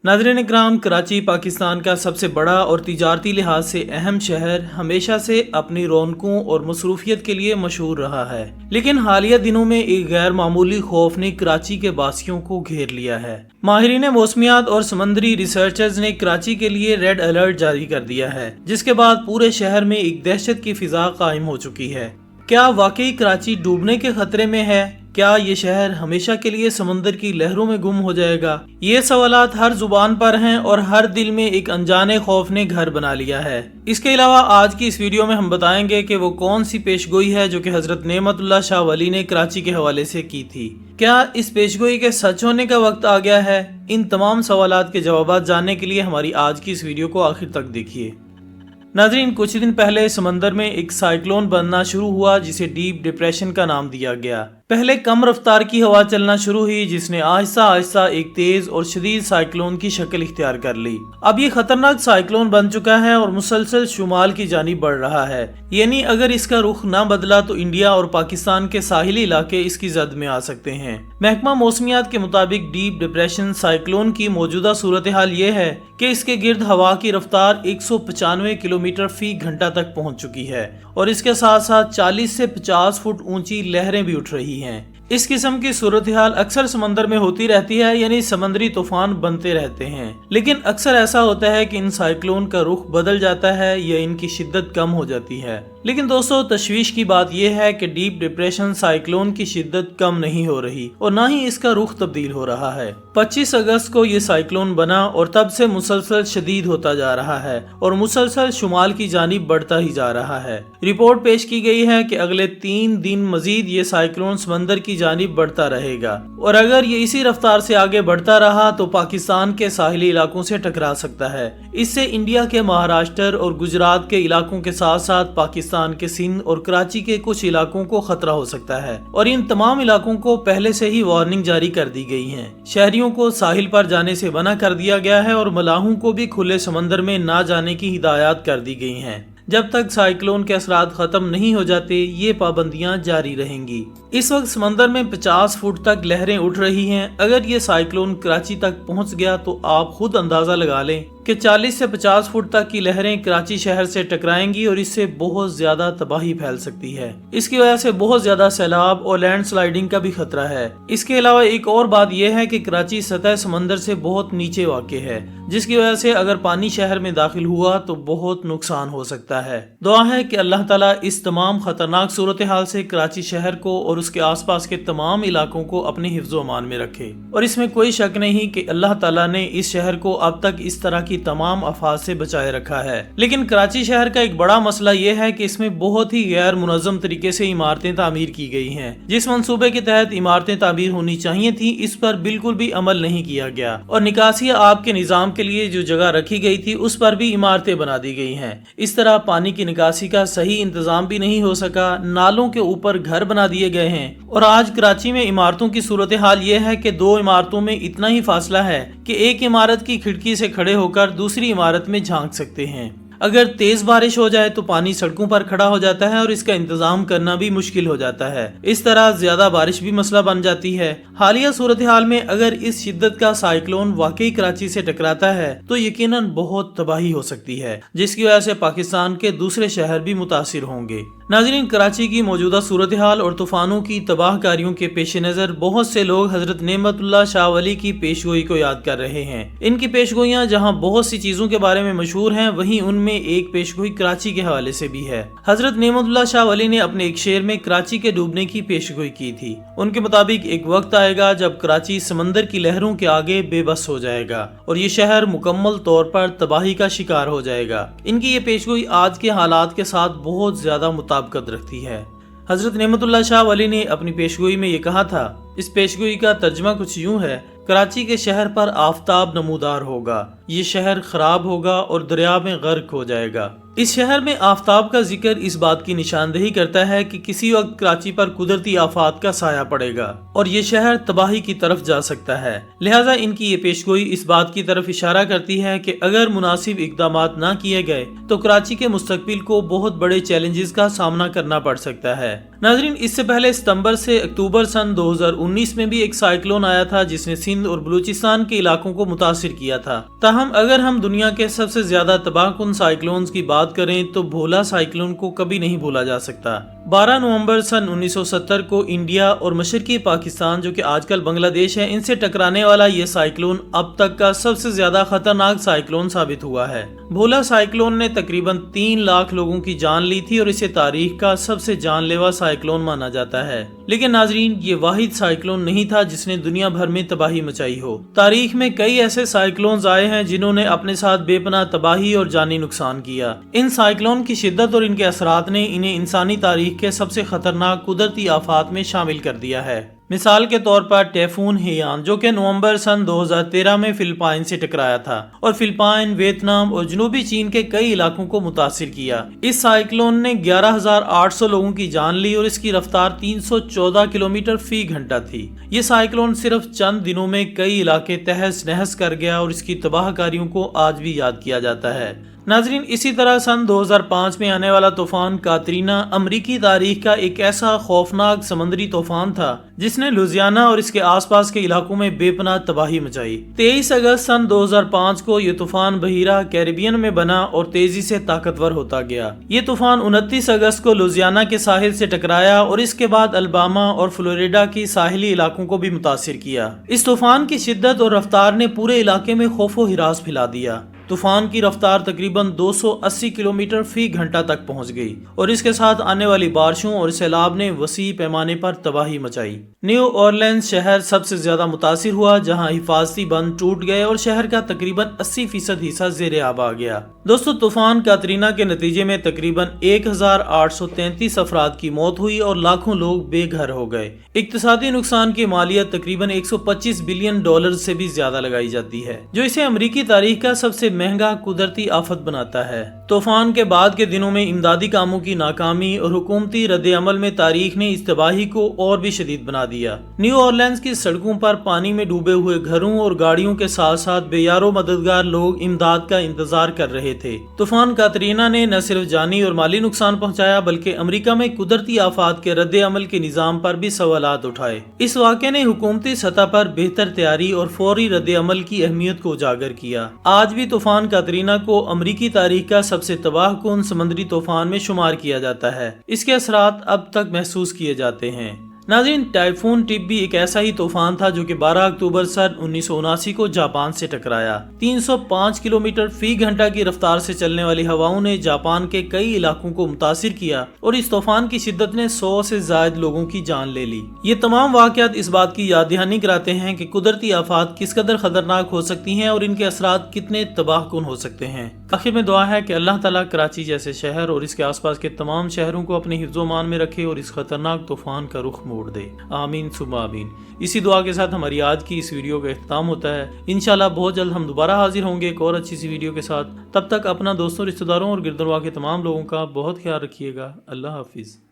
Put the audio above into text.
नाज़रीन इकराम, कराची पाकिस्तान का सबसे बड़ा और तिजारती लिहाज से अहम शहर हमेशा से अपनी रौनकों और मसरूफियत के लिए मशहूर रहा है। लेकिन हालिया दिनों में एक गैर मामूली खौफ ने कराची के बासियों को घेर लिया है। माहिरीन मौसमियात और समंदरी रिसर्चर्स ने कराची के लिए रेड अलर्ट जारी कर दिया है, जिसके बाद पूरे शहर में एक दहशत की फिजा कायम हो चुकी है। क्या वाकई कराची डूबने के खतरे में है? क्या ये शहर हमेशा के लिए समंदर की लहरों में गुम हो जाएगा? ये सवालात हर जुबान पर हैं और हर दिल में एक अनजाने खौफ ने घर बना लिया है। इसके अलावा आज की इस वीडियो में हम बताएंगे कि वो कौन सी पेशगोई है जो कि हजरत नेमतुल्लाह शाह वली ने कराची के हवाले से की थी। क्या इस पेशगोई के सच होने का वक्त आ गया है? इन तमाम सवालात के जवाब जानने के लिए हमारी आज की इस वीडियो को आखिर तक देखिए। नाज़रीन, कुछ दिन पहले समंदर में एक साइक्लोन बनना शुरू हुआ जिसे डीप डिप्रेशन का नाम दिया गया। पहले कम रफ्तार की हवा चलना शुरू हुई जिसने आहिस्ता आहिस्ता एक तेज और शदीद साइक्लोन की शक्ल इख्तियार कर ली। अब ये खतरनाक साइक्लोन बन चुका है और मुसलसल शुमाल की जानिब बढ़ रहा है। यानी अगर इसका रुख न बदला तो इंडिया और पाकिस्तान के साहिली इलाके इसकी जद में आ सकते हैं। महकमा मौसमियात के मुताबिक डीप डिप्रेशन साइक्लोन की मौजूदा सूरत हाल ये है कि इसके गिर्द हवा की रफ्तार 195 किलोमीटर फी घंटा तक पहुंच चुकी है और इसके साथ साथ 40 से 50 फुट ऊंची लहरें भी उठ रही हैं। इस किस्म की सूरत हाल अक्सर समंदर में होती रहती है, यानी समंदरी तूफान बनते रहते हैं। लेकिन अक्सर ऐसा होता है कि इन साइक्लोन का रुख बदल जाता है या इनकी शिद्दत कम हो जाती है। लेकिन दोस्तों, तशवीश की बात यह है कि डीप डिप्रेशन साइक्लोन की शिद्दत कम नहीं हो रही और न ही इसका रुख तब्दील हो रहा है। 25 अगस्त को ये साइक्लोन बना और तब से मुसलसल शदीद होता जा रहा है और मुसलसल शुमाल की जानिब बढ़ता ही जा रहा है। रिपोर्ट पेश की गई है कि अगले 3 दिन मजीद ये साइक्लोन समंदर की जानिब बढ़ता रहेगा और अगर ये इसी रफ्तार से आगे बढ़ता रहा तो पाकिस्तान के साहिली इलाकों से टकरा सकता है। इससे इंडिया के महाराष्ट्र और गुजरात के इलाकों के साथ साथ पाकिस्तान के सिंध और कराची के कुछ इलाकों को खतरा हो सकता है और इन तमाम इलाकों को पहले से ही वार्निंग जारी कर दी गई है। शहरियों को साहिल पर जाने से मना कर दिया गया है और मलाहों को भी खुले समंदर में ना जाने की हिदायत कर दी गई हैं। जब तक साइक्लोन के असरात खत्म नहीं हो जाते ये पाबंदियां जारी रहेंगी। इस वक्त समंदर में 50 फुट तक लहरें उठ रही हैं। अगर ये साइक्लोन कराची तक पहुंच गया तो आप खुद अंदाजा लगा लें कि 40 से 50 फुट तक की लहरें कराची शहर से टकराएंगी और इससे बहुत ज्यादा तबाही फैल सकती है। इसकी वजह से बहुत ज्यादा सैलाब और लैंड स्लाइडिंग का भी खतरा है। इसके अलावा एक और बात यह है कि कराची सतह समंदर से बहुत नीचे वाक़े है, जिसकी वजह से अगर पानी शहर में दाखिल हुआ तो बहुत नुकसान हो सकता है। दुआ है कि अल्लाह ताला इस तमाम खतरनाक सूरत हाल से कराची शहर को और उसके आसपास के तमाम इलाकों को अपने हिफ्ज़ो अमान में रखे। और इसमें कोई शक नहीं कि अल्लाह ताला ने इस शहर को अब तक इस तरह की तमाम आफात से बचाए रखा है। लेकिन कराची शहर का एक बड़ा मसला यह है कि इसमें बहुत ही गैर मुनज़्ज़म तरीके से इमारतें तामीर की गई हैं। जिस मंसूबे के तहत इमारतें तामीर होनी चाहिए थी इस पर बिल्कुल भी अमल नहीं किया गया और निकासी आब के निजाम के लिए जो जगह रखी गई थी उस पर भी इमारतें बना दी गई हैं। इस तरह पानी की निकासी का सही इंतजाम भी नहीं हो सका। नालों के ऊपर घर बना दिए गए हैं और आज कराची में इमारतों की सूरत हाल ये है कि 2 इमारतों में इतना ही फासला है कि एक इमारत की खिड़की से खड़े होकर दूसरी इमारत में झांक सकते हैं। अगर तेज बारिश हो जाए तो पानी सड़कों पर खड़ा हो जाता है और इसका इंतजाम करना भी मुश्किल हो जाता है। इस तरह ज्यादा बारिश भी मसला बन जाती है। हालिया सूरत हाल में अगर इस शिद्दत का साइक्लोन वाकई कराची से टकराता है तो यकीनन बहुत तबाही हो सकती है, जिसकी वजह से पाकिस्तान के दूसरे शहर भी मुतासिर होंगे। नाज़रीन, कराची की मौजूदा सूरत हाल और तूफानों की तबाहकारियों के पेश नज़र बहुत से लोग हजरत नेमतुल्लाह शाह वली की पेशगोई को याद कर रहे हैं। इनकी पेशगोइयाँ जहाँ बहुत सी चीजों के बारे में मशहूर हैं, वहीं उनमें एक पेशगोई कराची के हवाले से भी है। हजरत नेमतुल्लाह शाह वली ने अपने एक शेर में कराची के डूबने की पेशगोई की थी। उनके मुताबिक एक वक्त आएगा जब कराची समंदर की लहरों के आगे बेबस हो जाएगा और ये शहर मुकम्मल तौर पर तबाही का शिकार हो जाएगा। इनकी ये पेशगोई आज के हालात के साथ बहुत ज्यादा मुताबिकत रखती है। हजरत नेमतुल्लाह शाह वली ने अपनी पेशगोई में ये कहा था। इस पेशगोई का तर्जमा कुछ यूं है: कराची के शहर पर आफताब नमूदार होगा, یہ شہر خراب ہوگا اور دریا میں غرق ہو جائے گا۔ اس شہر میں آفتاب کا ذکر اس بات کی نشاندہی کرتا ہے کہ کسی وقت کراچی پر قدرتی آفات کا سایہ پڑے گا اور یہ شہر تباہی کی طرف جا سکتا ہے، لہٰذا ان کی یہ پیشگوئی اس بات کی طرف اشارہ کرتی ہے کہ اگر مناسب اقدامات نہ کیے گئے تو کراچی کے مستقبل کو بہت بڑے چیلنجز کا سامنا کرنا پڑ سکتا ہے۔ ناظرین، اس سے پہلے ستمبر سے اکتوبر سن 2019 میں بھی ایک سائیکلون آیا تھا جس نے سندھ اور بلوچستان کے علاقوں کو متاثر کیا تھا۔ تاہم اگر ہم دنیا کے سب سے زیادہ تباہ کن سائیکلونز کی بات کریں تو بھولا سائیکلون کو کبھی نہیں بھولا جا سکتا۔ 12 نومبر سن 1970 کو انڈیا اور مشرقی پاکستان جو کہ آج کل بنگلہ دیش ہے ان سے ٹکرانے والا یہ سائیکلون اب تک کا سب سے زیادہ خطرناک سائیکلون ثابت ہوا ہے۔ بھولا سائیکلون نے تقریباً 3 لاکھ لوگوں کی جان لی تھی اور اسے تاریخ کا سب سے جان لیوا سائیکلون مانا جاتا ہے۔ لیکن ناظرین، یہ واحد سائیکلون نہیں تھا جس نے دنیا بھر میں تباہی مچائی ہو۔ تاریخ میں کئی ایسے سائیکلونز آئے ہیں جنہوں نے اپنے ساتھ بے پناہ تباہی اور جانی نقصان کیا۔ ان سائیکلون کی شدت اور ان کے اثرات نے انہیں انسانی تاریخ کے سب سے خطرناک قدرتی آفات میں شامل کر دیا ہے۔ مثال کے طور پر ٹیفون ہیان جو کہ نومبر سن 2013 میں فلپائن سے ٹکرایا تھا اور فلپائن، ویتنام اور جنوبی چین کے کئی علاقوں کو متاثر کیا۔ اس سائیکلون نے 11,800 لوگوں کی جان لی اور اس کی رفتار 314 کلومیٹر فی گھنٹہ تھی۔ یہ سائیکلون صرف چند دنوں میں کئی علاقے تہس نہس کر گیا اور اس کی تباہ کاریوں کو آج بھی یاد کیا جاتا ہے۔ ناظرین، اسی طرح سن 2005 میں آنے والا طوفان کاترینا امریکی تاریخ کا ایک ایسا خوفناک سمندری طوفان تھا جس نے لوزیانا اور اس کے آس پاس کے علاقوں میں بے پناہ تباہی مچائی۔ 23 اگست سن 2005 کو یہ طوفان بحیرہ کیریبین میں بنا اور تیزی سے طاقتور ہوتا گیا۔ یہ طوفان 29 اگست کو لوزیانا کے ساحل سے ٹکرایا اور اس کے بعد الباما اور فلوریڈا کی ساحلی علاقوں کو بھی متاثر کیا۔ اس طوفان کی شدت اور رفتار نے پورے علاقے میں خوف و ہراس پھیلا دیا۔ طوفان کی رفتار تقریباً 280 کلومیٹر فی گھنٹہ تک پہنچ گئی اور اس کے ساتھ آنے والی بارشوں اور سیلاب نے وسیع پیمانے پر تباہی مچائی۔ نیو اورلینز شہر سب سے زیادہ متاثر ہوا جہاں حفاظتی بند ٹوٹ گئے اور شہر کا تقریباً 80% حصہ زیر آب آ گیا۔ دوستو، طوفان کاترینا کے نتیجے میں تقریباً 1,833 افراد کی موت ہوئی اور لاکھوں لوگ بے گھر ہو گئے۔ اقتصادی نقصان کی مالیت تقریباً $125 بلین سے بھی زیادہ لگائی جاتی ہے، جو اسے امریکی تاریخ کا سب سے مہنگا قدرتی آفت بناتا ہے۔ طوفان کے بعد کے دنوں میں امدادی کاموں کی ناکامی اور حکومتی رد عمل میں تاریخ نے اس تباہی کو اور بھی شدید بنا دیا۔ نیو اورلینز کی سڑکوں پر پانی میں ڈوبے ہوئے گھروں اور گاڑیوں کے ساتھ ساتھ بے یار و مددگار لوگ امداد کا انتظار کر رہے تھے۔ طوفان کاترینا نے نہ صرف جانی اور مالی نقصان پہنچایا بلکہ امریکہ میں قدرتی آفات کے رد عمل کے نظام پر بھی سوالات اٹھائے۔ اس واقعے نے حکومتی سطح پر بہتر تیاری اور فوری رد عمل کی اہمیت کو اجاگر کیا۔ آج بھی طوفان کاترینا کو امریکی تاریخ کا سب سے تباہ کن سمندری طوفان میں شمار کیا جاتا ہے۔ اس کے اثرات اب تک محسوس کیے جاتے ہیں۔ ناظرین، ٹائفون ٹپ بھی ایک ایسا ہی طوفان تھا جو کہ 12 اکتوبر سن 1979 کو جاپان سے ٹکرایا۔ 305 کلومیٹر فی گھنٹہ کی رفتار سے چلنے والی ہواؤں نے جاپان کے کئی علاقوں کو متاثر کیا اور اس طوفان کی شدت نے 100 سے زائد لوگوں کی جان لے لی۔ یہ تمام واقعات اس بات کی یاد دہانی کراتے ہیں کہ قدرتی آفات کس قدر خطرناک ہو سکتی ہیں اور ان کے اثرات کتنے تباہ کن ہو سکتے ہیں۔ آخر میں دعا ہے کہ اللہ تعالیٰ کراچی جیسے شہر اور اس کے آس پاس کے تمام شہروں کو اپنے حفظ و امان میں رکھے اور اس خطرناک طوفان کا رخ موڑ دے۔ آمین ثم آمین۔ اسی دعا کے ساتھ ہماری آج کی اس ویڈیو کا اختتام ہوتا ہے۔ انشاءاللہ بہت جلد ہم دوبارہ حاضر ہوں گے ایک اور اچھی سی ویڈیو کے ساتھ۔ تب تک اپنا دوستوں، رشتہ داروں اور گردنواں کے تمام لوگوں کا بہت خیال رکھیے گا۔ اللہ حافظ۔